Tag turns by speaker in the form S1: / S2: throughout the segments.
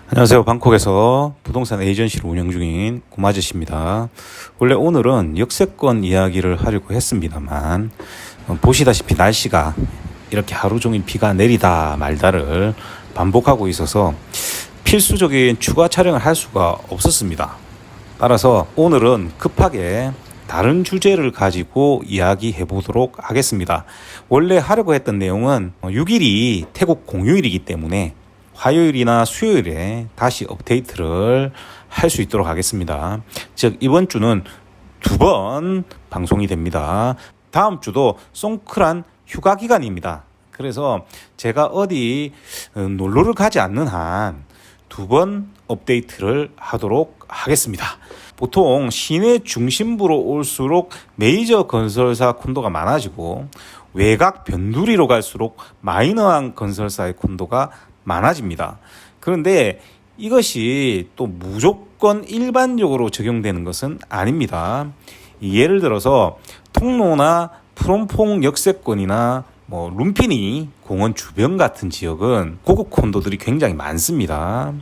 S1: 안녕하세요. 방콕에서 부동산 에이전시를 운영 중인 고마저씨입니다. 원래 오늘은 역세권 이야기를 하려고 했습니다만 보시다시피 날씨가 이렇게 하루 종일 비가 내리다 말다를 반복하고 있어서 필수적인 추가 촬영을 할 수가 없었습니다. 따라서 오늘은 급하게 다른 주제를 가지고 이야기해 보도록 하겠습니다. 원래 하려고 했던 내용은 6일이 태국 공휴일이기 때문에 화요일이나 수요일에 다시 업데이트를 할 수 있도록 하겠습니다. 즉 이번 주는 2번 방송이 됩니다. 다음 주도 송크란 휴가 기간입니다. 그래서 제가 어디 놀러를 가지 않는 한 2번 업데이트를 하도록 하겠습니다. 보통 시내 중심부로 올수록 메이저 건설사 콘도가 많아지고 외곽 변두리로 갈수록 마이너한 건설사의 콘도가 많아집니다. 그런데 이것이 또 무조건 일반적으로 적용되는 것은 아닙니다. 예를 들어서 통로나 프롬퐁 역세권이나 룸피니 공원 주변 같은 지역은 고급 콘도들이 굉장히 많습니다.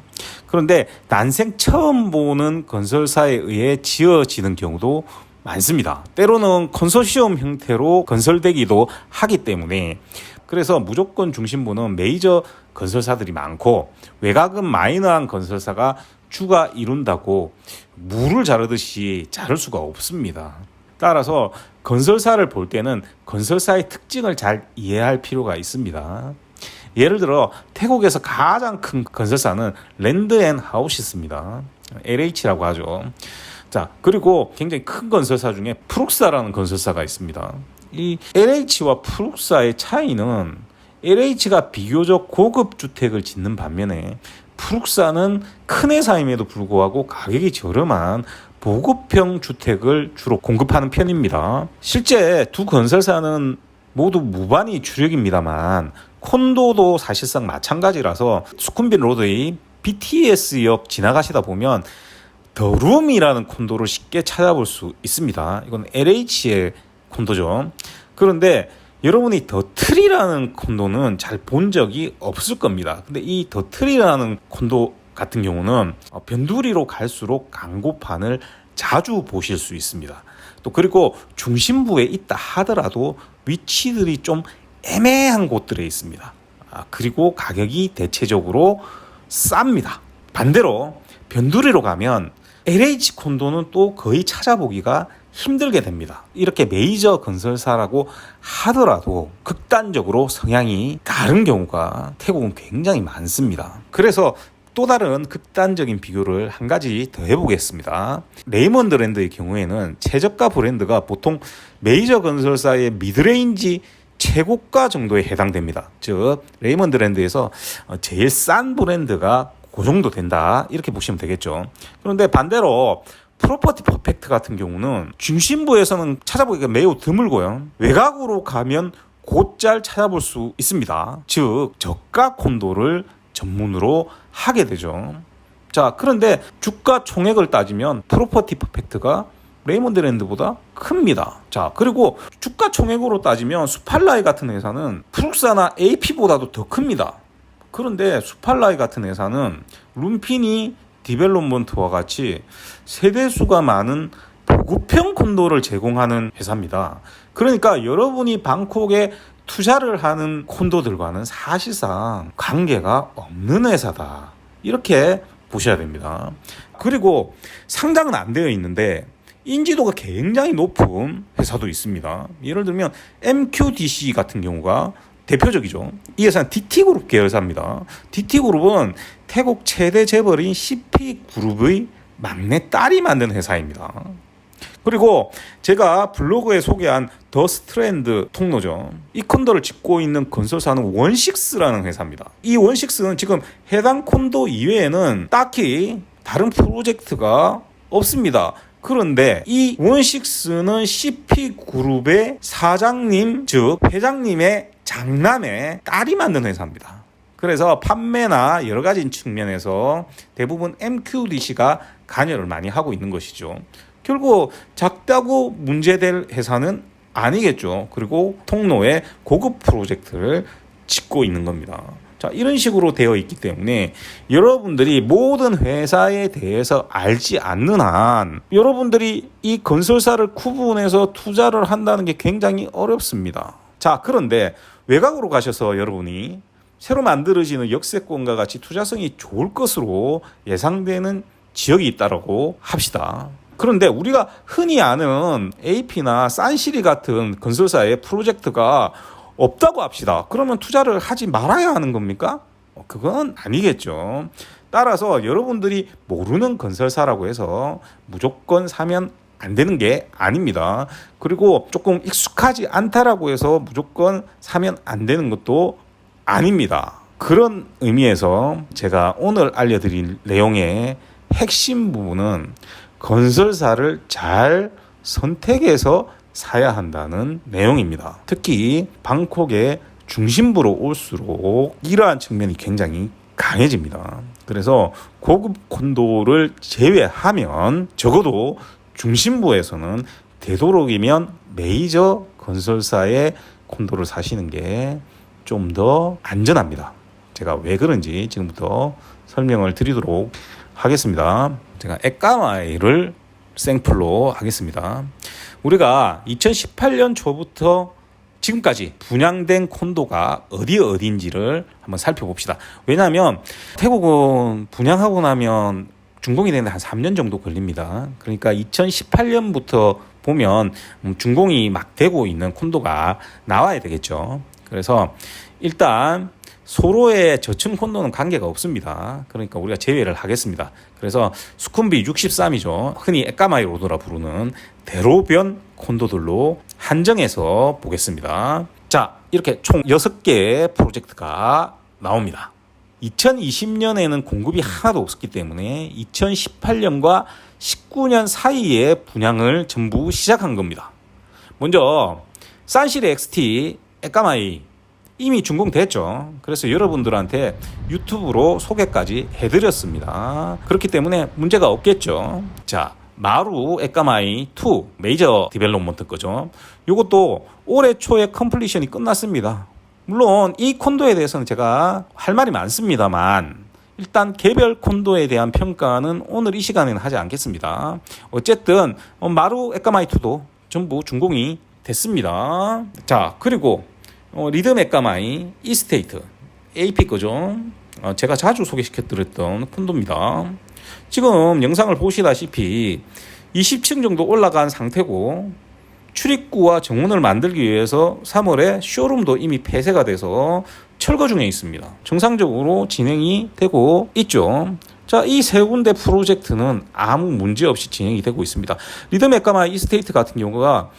S1: 그런데 난생 처음 보는 건설사에 의해 지어지는 경우도 많습니다. 때로는 컨소시엄 형태로 건설되기도 하기 때문에 그래서 무조건 중심부는 메이저 건설사들이 많고 외곽은 마이너한 건설사가 주가 이룬다고 무를 자르듯이 자를 수가 없습니다. 따라서 건설사를 볼 때는 건설사의 특징을 잘 이해할 필요가 있습니다. 예를 들어 태국에서 가장 큰 건설사는 랜드앤하우시스입니다. LH라고 하죠. 자, 그리고 굉장히 큰 건설사 중에 프룩사라는 건설사가 있습니다. 이 LH와 프룩사의 차이는 LH가 비교적 고급 주택을 짓는 반면에 프룩사는 큰 회사임에도 불구하고 가격이 저렴한 보급형 주택을 주로 공급하는 편입니다. 실제 두 건설사는 모두 무반이 주력입니다만 콘도도 사실상 마찬가지라서 수쿰빈 로드의 BTS역 지나가시다 보면 더룸이라는 콘도를 쉽게 찾아볼 수 있습니다. 이건 LH의 콘도죠. 그런데 여러분이 더트리라는 콘도는 잘 본 적이 없을 겁니다. 근데 이 더트리라는 콘도 같은 경우는 변두리로 갈수록 광고판을 자주 보실 수 있습니다. 또 그리고 중심부에 있다 하더라도 위치들이 좀 애매한 곳들에 있습니다. 그리고 가격이 대체적으로 쌉니다. 반대로 변두리로 가면 LH 콘도는 또 거의 찾아보기가 힘들게 됩니다. 이렇게 메이저 건설사라고 하더라도 극단적으로 성향이 다른 경우가 태국은 굉장히 많습니다. 그래서 또 다른 극단적인 비교를 한 가지 더 해보겠습니다. 레이먼드 랜드의 경우에는 최저가 브랜드가 보통 메이저 건설사의 미드레인지 최고가 정도에 해당됩니다. 즉 레이먼드 랜드에서 제일 싼 브랜드가 그 정도 된다 이렇게 보시면 되겠죠. 그런데 반대로 프로퍼티 퍼펙트 같은 경우는 중심부에서는 찾아보기가 매우 드물고요. 외곽으로 가면 곧잘 찾아볼 수 있습니다. 즉 저가 콘도를 전문으로 하게 되죠. 자, 그런데 주가 총액을 따지면 프로퍼티 퍼펙트가 레이먼드 랜드보다 큽니다. 자, 그리고 주가 총액으로 따지면 수팔라이 같은 회사는 프룩사나 AP보다도 더 큽니다. 그런데 수팔라이 같은 회사는 룸피니 디벨롭먼트와 같이 세대수가 많은 보급형 콘도를 제공하는 회사입니다. 그러니까 여러분이 방콕에 투자를 하는 콘도들과는 사실상 관계가 없는 회사다. 이렇게 보셔야 됩니다. 그리고 상장은 안 되어 있는데 인지도가 굉장히 높은 회사도 있습니다. 예를 들면 MQDC 같은 경우가 대표적이죠. 이 회사는 DT그룹 계열사입니다. DT그룹은 태국 최대 재벌인 CP그룹의 막내 딸이 만든 회사입니다. 그리고 제가 블로그에 소개한 더 스트랜드 통로죠. 이 콘도를 짓고 있는 건설사는 원식스라는 회사입니다. 이 원식스는 지금 해당 콘도 이외에는 딱히 다른 프로젝트가 없습니다. 그런데 이 원식스는 CP그룹의 사장님, 즉 회장님의 장남의 딸이 만든 회사입니다. 그래서 판매나 여러 가지 측면에서 대부분 MQDC가 관여를 많이 하고 있는 것이죠. 결국 작다고 문제될 회사는 아니겠죠. 그리고 통로에 고급 프로젝트를 짓고 있는 겁니다. 자, 이런 식으로 되어 있기 때문에 여러분들이 모든 회사에 대해서 알지 않는 한 여러분들이 이 건설사를 구분해서 투자를 한다는 게 굉장히 어렵습니다. 자, 그런데 외곽으로 가셔서 여러분이 새로 만들어지는 역세권과 같이 투자성이 좋을 것으로 예상되는 지역이 있다고 합시다. 그런데 우리가 흔히 아는 AP나 산시리 같은 건설사의 프로젝트가 없다고 합시다. 그러면 투자를 하지 말아야 하는 겁니까? 그건 아니겠죠. 따라서 여러분들이 모르는 건설사라고 해서 무조건 사면 안 되는 게 아닙니다. 그리고 조금 익숙하지 않다라고 해서 무조건 사면 안 되는 것도 아닙니다. 그런 의미에서 제가 오늘 알려드릴 내용의 핵심 부분은 건설사를 잘 선택해서 사야 한다는 내용입니다. 특히 방콕의 중심부로 올수록 이러한 측면이 굉장히 강해집니다. 그래서 고급 콘도를 제외하면 적어도 중심부에서는 되도록이면 메이저 건설사의 콘도를 사시는 게 좀 더 안전합니다. 제가 왜 그런지 지금부터 설명을 드리도록 하겠습니다. 제가 에까마이를 생플로 하겠습니다. 우리가 2018년 초부터 지금까지 분양된 콘도가 어디인지를 한번 살펴봅시다. 왜냐하면 태국은 분양하고 나면 준공이 되는데 한 3년 정도 걸립니다. 그러니까 2018년부터 보면 준공이 막 되고 있는 콘도가 나와야 되겠죠. 그래서 일단 소로의 저층 콘도는 관계가 없습니다. 그러니까 우리가 제외를 하겠습니다. 그래서 수쿰비 63이죠. 흔히 에까마이 로드라 부르는 대로변 콘도들로 한정해서 보겠습니다. 자, 이렇게 총 6개의 프로젝트가 나옵니다. 2020년에는 공급이 하나도 없었기 때문에 2018년과 19년 사이에 분양을 전부 시작한 겁니다. 먼저 산시리 XT 에까마이 이미 준공됐죠. 그래서 여러분들한테 유튜브로 소개까지 해드렸습니다. 그렇기 때문에 문제가 없겠죠. 자, 마루 에까마이 2 메이저 디벨롭먼트 거죠. 이것도 올해 초에 컴플리션이 끝났습니다. 물론 이 콘도에 대해서는 제가 할 말이 많습니다만 일단 개별 콘도에 대한 평가는 오늘 이 시간에는 하지 않겠습니다. 어쨌든 마루 에까마이 2도 전부 준공이 됐습니다. 자, 그리고 리듬 에까마이 이스테이트 AP 거죠. 제가 자주 소개시켜드렸던 콘도입니다. 지금 영상을 보시다시피 20층 정도 올라간 상태고 출입구와 정문을 만들기 위해서 3월에 쇼룸도 이미 폐쇄가 돼서 철거 중에 있습니다. 정상적으로 진행이 되고 있죠. 자, 이 세 군데 프로젝트는 아무 문제 없이 진행이 되고 있습니다. 리듬 에까마이 이스테이트 같은 경우가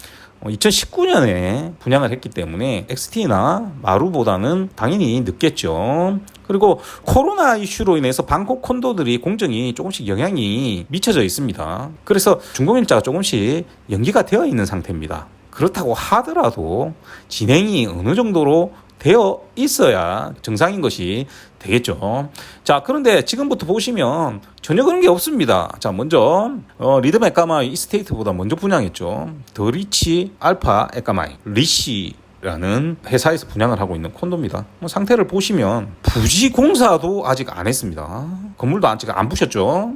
S1: 2019년에 분양을 했기 때문에 XT나 마루보다는 당연히 늦겠죠. 그리고 코로나 이슈로 인해서 방콕 콘도들이 공정이 조금씩 영향이 미쳐져 있습니다. 그래서 준공일자가 조금씩 연기가 되어 있는 상태입니다. 그렇다고 하더라도 진행이 어느 정도로 되어 있어야 정상인 것이 되겠죠. 자, 그런데 지금부터 보시면 전혀 그런 게 없습니다. 자, 먼저 리듬 에까마이 이스테이트보다 먼저 분양했죠. 더 리치 알파 에까마이 리시라는 회사에서 분양을 하고 있는 콘도입니다. 상태를 보시면 부지 공사도 아직 안 했습니다. 건물도 아직 안 부셨죠.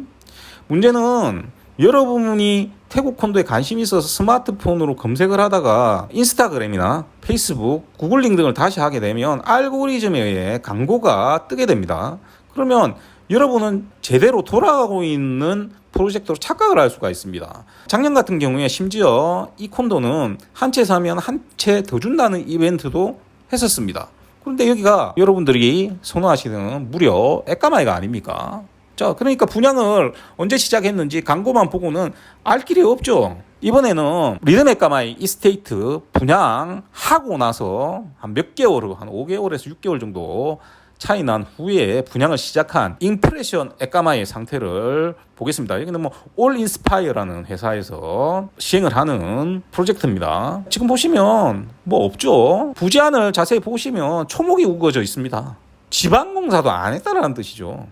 S1: 문제는 여러분이 태국 콘도에 관심이 있어서 스마트폰으로 검색을 하다가 인스타그램이나 페이스북, 구글링 등을 다시 하게 되면 알고리즘에 의해 광고가 뜨게 됩니다. 그러면 여러분은 제대로 돌아가고 있는 프로젝트로 착각을 할 수가 있습니다. 작년 같은 경우에 심지어 이 콘도는 한 채 사면 한 채 더 준다는 이벤트도 했었습니다. 그런데 여기가 여러분들이 선호하시는 무려 에까마이가 아닙니까? 자, 그러니까 분양을 언제 시작했는지 광고만 보고는 알 길이 없죠. 이번에는 리듬 에까마이 이스테이트 분양하고 나서 한 몇 개월, 한 5개월에서 6개월 정도 차이 난 후에 분양을 시작한 임프레션 에까마이의 상태를 보겠습니다. 여기는 올 인스파이어라는 회사에서 시행을 하는 프로젝트입니다. 지금 보시면 없죠. 부지안을 자세히 보시면 초목이 우거져 있습니다. 지방공사도 안 했다라는 뜻이죠.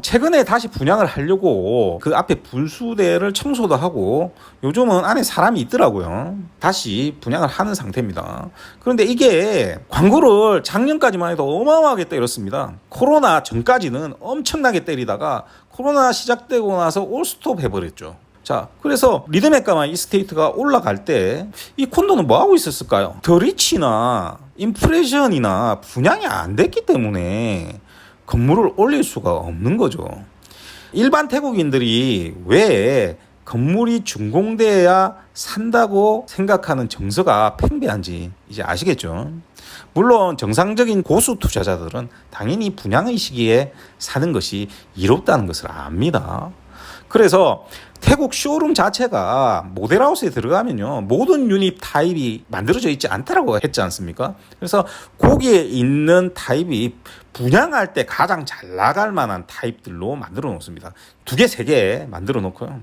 S1: 최근에 다시 분양을 하려고 그 앞에 분수대를 청소도 하고 요즘은 안에 사람이 있더라고요. 다시 분양을 하는 상태입니다. 그런데 이게 광고를 작년까지만 해도 어마어마하게 때렸습니다. 코로나 전까지는 엄청나게 때리다가 코로나 시작되고 나서 올스톱 해버렸죠. 자, 그래서 리드메가마 이스테이트가 올라갈 때 이 콘도는 뭐 하고 있었을까요? 더 리치나 인프레션이나 분양이 안 됐기 때문에 건물을 올릴 수가 없는 거죠. 일반 태국인들이 왜 건물이 준공돼야 산다고 생각하는 정서가 팽배한지 이제 아시겠죠? 물론 정상적인 고수 투자자들은 당연히 분양의 시기에 사는 것이 이롭다는 것을 압니다. 그래서 태국 쇼룸 자체가 모델하우스에 들어가면요, 모든 유닛 타입이 만들어져 있지 않다라고 했지 않습니까? 그래서 거기에 있는 타입이 분양할 때 가장 잘 나갈 만한 타입들로 만들어 놓습니다. 2개, 3개 만들어 놓고요.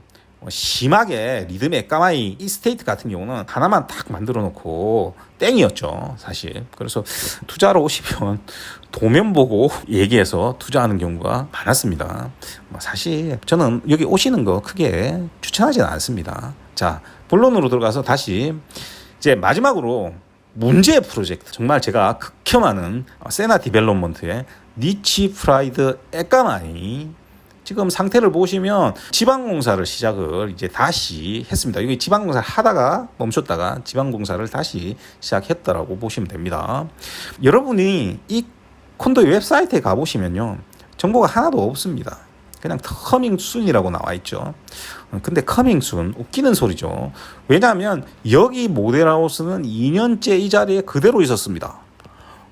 S1: 심하게 리드메가마이 이스테이트 같은 경우는 하나만 딱 만들어 놓고 땡이었죠, 사실. 그래서 투자로 오시면 도면 보고 얘기해서 투자하는 경우가 많았습니다. 사실 저는 여기 오시는 거 크게 추천하지는 않습니다. 자, 본론으로 들어가서 다시 이제 마지막으로 문제의 프로젝트, 정말 제가 극혐하는 세나 디벨롭먼트의 니치 프라이드 에까마이, 지금 상태를 보시면 지방공사를 시작을 이제 다시 했습니다. 여기 지방공사를 하다가 멈췄다가 지방공사를 다시 시작했다라고 보시면 됩니다. 여러분이 이 콘도의 웹사이트에 가보시면요, 정보가 하나도 없습니다. 그냥 커밍 순이라고 나와 있죠. 근데 커밍 순 웃기는 소리죠. 왜냐하면 여기 모델하우스는 2년째 이 자리에 그대로 있었습니다.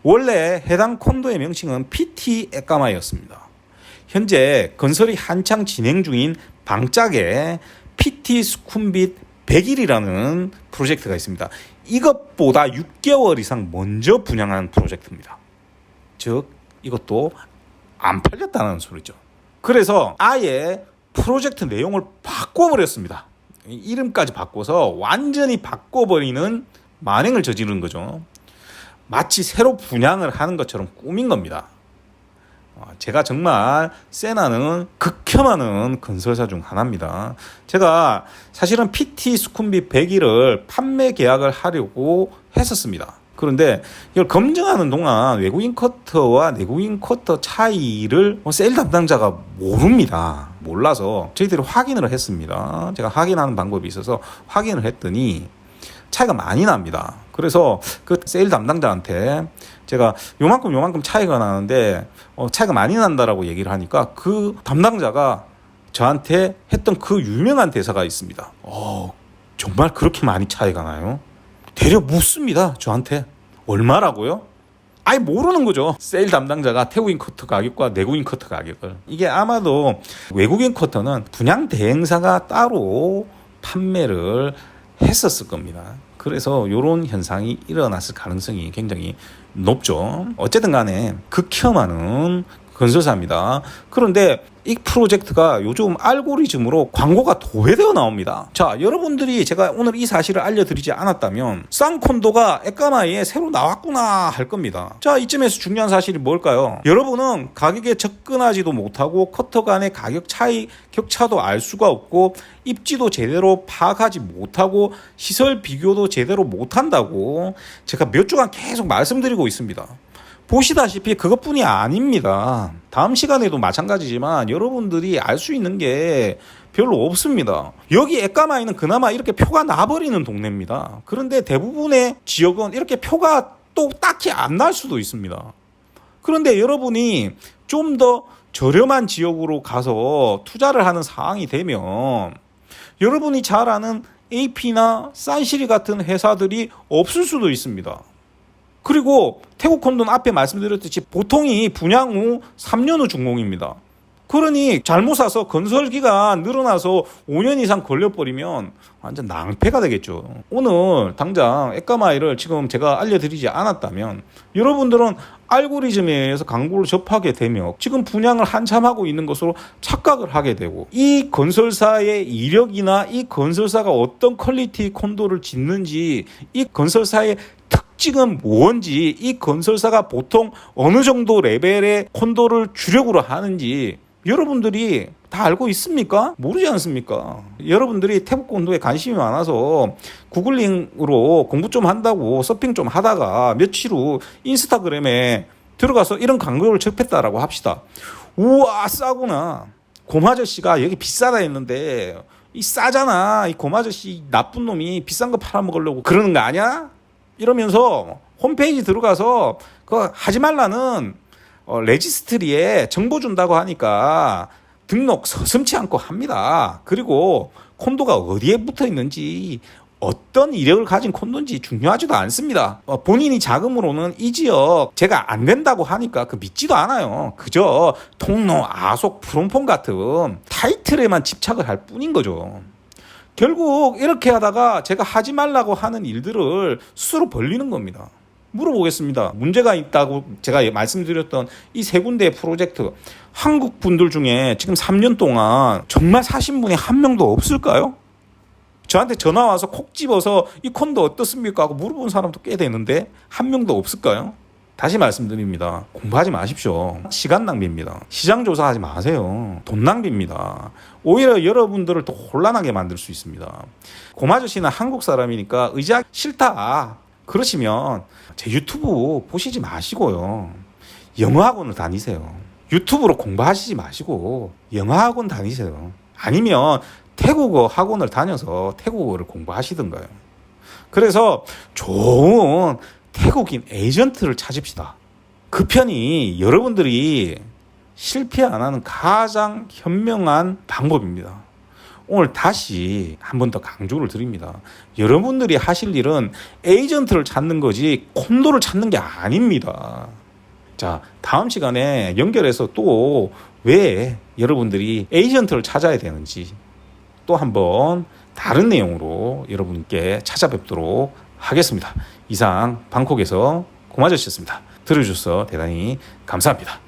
S1: 원래 해당 콘도의 명칭은 PT 에까마이였습니다. 현재 건설이 한창 진행 중인 방짝에 PT 스쿰빗 100일이라는 프로젝트가 있습니다. 이것보다 6개월 이상 먼저 분양한 프로젝트입니다. 즉 이것도 안 팔렸다는 소리죠. 그래서 아예 프로젝트 내용을 바꿔버렸습니다. 이름까지 바꿔서 완전히 바꿔버리는 만행을 저지른 거죠. 마치 새로 분양을 하는 것처럼 꾸민 겁니다. 제가 정말 세나는 극혐하는 건설사 중 하나입니다. 제가 사실은 PT 스쿰빗 100일을 판매 계약을 하려고 했었습니다. 그런데 이걸 검증하는 동안 외국인 커터와 내국인 커터 차이를 세일 담당자가 모릅니다. 몰라서 저희들이 확인을 했습니다. 제가 확인하는 방법이 있어서 확인을 했더니 차이가 많이 납니다. 그래서 그 세일 담당자한테 제가 요만큼 차이가 나는데 차이가 많이 난다라고 얘기를 하니까 그 담당자가 저한테 했던 그 유명한 대사가 있습니다. 정말 그렇게 많이 차이가 나요? 되려 묻습니다. 저한테. 얼마라고요? 아예 모르는 거죠. 세일 담당자가 태국인 커터 가격과 내국인 커터 가격을. 이게 아마도 외국인 커터는 분양 대행사가 따로 판매를 했었을 겁니다. 그래서 이런 현상이 일어났을 가능성이 굉장히 높죠. 어쨌든 간에 극혐하는 건설사입니다. 그런데 이 프로젝트가 요즘 알고리즘으로 광고가 도배되어 나옵니다. 자, 여러분들이 제가 오늘 이 사실을 알려드리지 않았다면 쌍콘도가 에까마이에 새로 나왔구나 할 겁니다. 자, 이쯤에서 중요한 사실이 뭘까요? 여러분은 가격에 접근하지도 못하고 커터 간의 가격 차이 격차도 알 수가 없고 입지도 제대로 파악하지 못하고 시설 비교도 제대로 못한다고 제가 몇 주간 계속 말씀드리고 있습니다. 보시다시피 그것뿐이 아닙니다. 다음 시간에도 마찬가지지만 여러분들이 알 수 있는 게 별로 없습니다. 여기 에까마이는 그나마 이렇게 표가 나버리는 동네입니다. 그런데 대부분의 지역은 이렇게 표가 또 딱히 안 날 수도 있습니다. 그런데 여러분이 좀 더 저렴한 지역으로 가서 투자를 하는 상황이 되면 여러분이 잘 아는 AP나 산시리 같은 회사들이 없을 수도 있습니다. 그리고 태국콘도는 앞에 말씀드렸듯이 보통이 분양 후 3년 후 준공입니다. 그러니 잘못 사서 건설기가 늘어나서 5년 이상 걸려버리면 완전 낭패가 되겠죠. 오늘 당장 에까마이를 지금 제가 알려드리지 않았다면 여러분들은 알고리즘에 의해서 광고를 접하게 되며 지금 분양을 한참 하고 있는 것으로 착각을 하게 되고 이 건설사의 이력이나 이 건설사가 어떤 퀄리티 콘도를 짓는지 이 건설사의 특징은 뭔지 이 건설사가 보통 어느 정도 레벨의 콘도를 주력으로 하는지 여러분들이 다 알고 있습니까? 모르지 않습니까? 여러분들이 태국본도에 관심이 많아서 구글링으로 공부 좀 한다고 서핑 좀 하다가 며칠 후 인스타그램에 들어가서 이런 광고를 접했다라고 합시다. 우와, 싸구나. 곰아저씨가 여기 비싸다 했는데 이 싸잖아. 이 곰아저씨 나쁜 놈이 비싼 거 팔아먹으려고 그러는 거 아니야? 이러면서 홈페이지 들어가서 그거 하지 말라는 레지스트리에 정보 준다고 하니까 등록 서슴지 않고 합니다. 그리고 콘도가 어디에 붙어 있는지 어떤 이력을 가진 콘도인지 중요하지도 않습니다. 본인이 자금으로는 이 지역 제가 안 된다고 하니까 그 믿지도 않아요. 그저 통로, 아속, 프롬폰 같은 타이틀에만 집착을 할 뿐인 거죠. 결국 이렇게 하다가 제가 하지 말라고 하는 일들을 스스로 벌리는 겁니다. 물어보겠습니다. 문제가 있다고 제가 말씀드렸던 이 세 군데의 프로젝트, 한국 분들 중에 지금 3년 동안 정말 사신 분이 한 명도 없을까요? 저한테 전화 와서 콕 집어서 이 콘도 어떻습니까? 하고 물어본 사람도 꽤 되는데 한 명도 없을까요? 다시 말씀드립니다. 공부하지 마십시오. 시간 낭비입니다. 시장 조사하지 마세요. 돈 낭비입니다. 오히려 여러분들을 더 혼란하게 만들 수 있습니다. 곰아저씨는 한국 사람이니까 의지하기 싫다. 그러시면 제 유튜브 보시지 마시고요. 영어학원을 다니세요. 유튜브로 공부하시지 마시고 영어학원 다니세요. 아니면 태국어 학원을 다녀서 태국어를 공부하시던가요. 그래서 좋은 태국인 에이전트를 찾읍시다. 그 편이 여러분들이 실패 안 하는 가장 현명한 방법입니다. 오늘 다시 한 번 더 강조를 드립니다. 여러분들이 하실 일은 에이전트를 찾는 거지 콘도를 찾는 게 아닙니다. 자, 다음 시간에 연결해서 또 왜 여러분들이 에이전트를 찾아야 되는지 또 한번 다른 내용으로 여러분께 찾아뵙도록 하겠습니다. 이상 방콕에서 곰아저씨였습니다. 들어주셔서 대단히 감사합니다.